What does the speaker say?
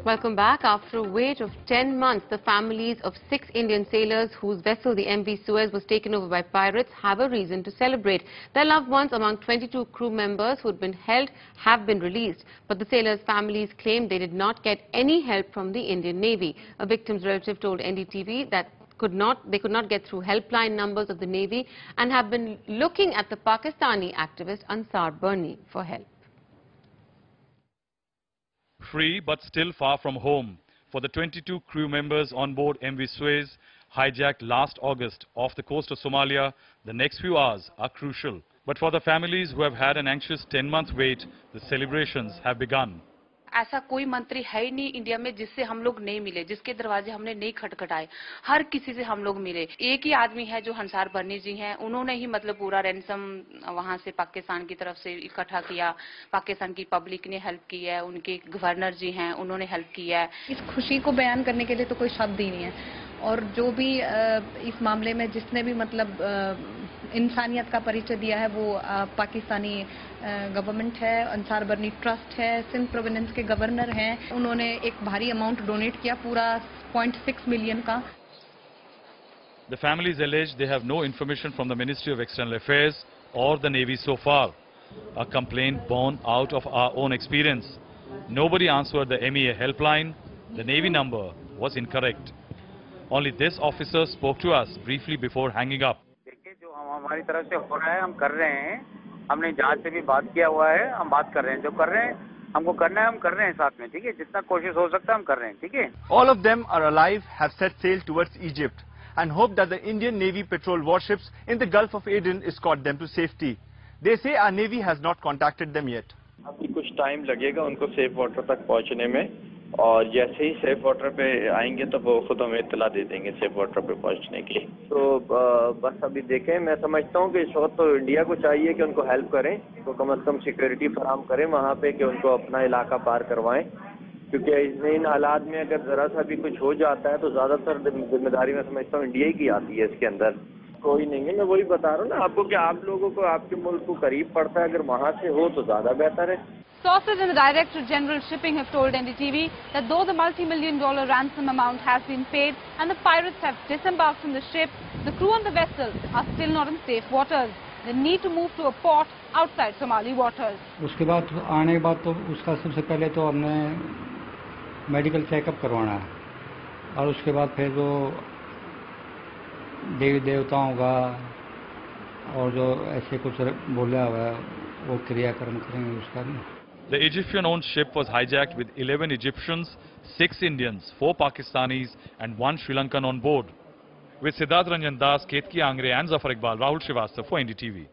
Welcome back. After a wait of 10 months, the families of 6 Indian sailors whose vessel, the MV Suez, was taken over by pirates have a reason to celebrate. Their loved ones among 22 crew members who had been held have been released. But the sailors' families claim they did not get any help from the Indian Navy. A victim's relative told NDTV that they could not get through helpline numbers of the Navy and have been looking at the Pakistani activist Ansar Barni for help. Free but still far from home for the 22 crew members on board MV Suez, hijacked last August off the coast of Somalia. The next few hours are crucial. But for the families who have had an anxious 10-month wait, the celebrations have begun. ऐसा कोई मंत्री है ही नहीं India में जिससे हम लोग नहीं मिले, जिसके दरवाजे हमने नहीं खटखटाए। हर किसी से हम लोग मिले। एक ही आदमी है जो अंसार बर्नी जी हैं, उन्होंने ही मतलब पूरा रैंसम वहां से पाकिस्तान की तरफ से इकट्ठा किया। पाकिस्तान की पब्लिक ने हेल्प की है, उनके गवर्नर जी हैं, उन्होंने हेल्प की है। इस खुशी को बयान करने के लिए तो कोई शब्द ही नहीं है। और जो भी इस मामले में जिसने भी मतलब इंसानियत का परिचय दिया है वो पाकिस्तानी गवर्नमेंट है, अंसार बर्नी ट्रस्ट है, सिंध प्रोविंस के गवर्नर हैं। उन्होंने एक भारी अमाउंट डोनेट किया, पूरा 0.6 मिलियन का। The families allege they have no information from the Ministry of External Affairs or the Navy so far. A complaint born out of our own experience. Nobody answered the MEA helpline. The Navy number was incorrect. Only this officer spoke to us briefly before hanging up. देखिए, जो हमारी तरफ से हो रहा है हम कर रहे हैं। हमने जहाज से भी बात किया हुआ है, हम बात कर रहे हैं। जो कर रहे हैं हमको करना है, हम कर रहे हैं साथ में, ठीक है। जितना कोशिश हो सकता है हम कर रहे हैं, ठीक है। All of them are alive, have set sail towards Egypt and hope that the Indian Navy patrol warships in the Gulf of Aden escort them to safety. They say our Navy has not contacted them yet. अभी कुछ time लगेगा उनको safe water तक पहुंचने में, और जैसे ही safe water पे आएंगे तो वो खुद हमें इत्तला दे देंगे सेफ वाटर पे पहुंचने की। तो बस अभी देखें, मैं समझता हूं कि इस वक्त तो इंडिया को चाहिए कि उनको हेल्प करें, तो कम से कम सिक्योरिटी फराहम करें वहां पे कि उनको अपना इलाका पार करवाएं, क्योंकि इन हालात में अगर जरा सा भी कुछ हो जाता है तो ज्यादातर जिम्मेदारी मैं समझता हूँ इंडिया ही की आती है इसके अंदर। कोई नहीं है, मैं वही बता रहा हूँ ना आपको कि आप लोगों को आपके मुल्क को करीब पड़ता है, अगर वहां से हो तो ज्यादा बेहतर है। Sources in the Directorate General Shipping have told NDTV that though the multi-million-dollar ransom amount has been paid and the pirates have disembarked from the ship, the crew on the vessel are still not in safe waters. They need to move to a port outside Somali waters. उसके बाद आने के बाद तो उसका सबसे पहले तो हमने मेडिकल चेकअप करवाना है, और उसके बाद फिर वो देवी देवताओं का और जो ऐसे कुछ बोला हुआ है वो क्रियाक्रम करेंगे उसका भी। The Egyptian-owned ship was hijacked with 11 Egyptians, 6 Indians, 4 Pakistanis and 1 Sri Lankan on board. With Siddharth Ranjan Das, Ketki Angre and Zafar Iqbal, Rahul Srivastava for NDTV.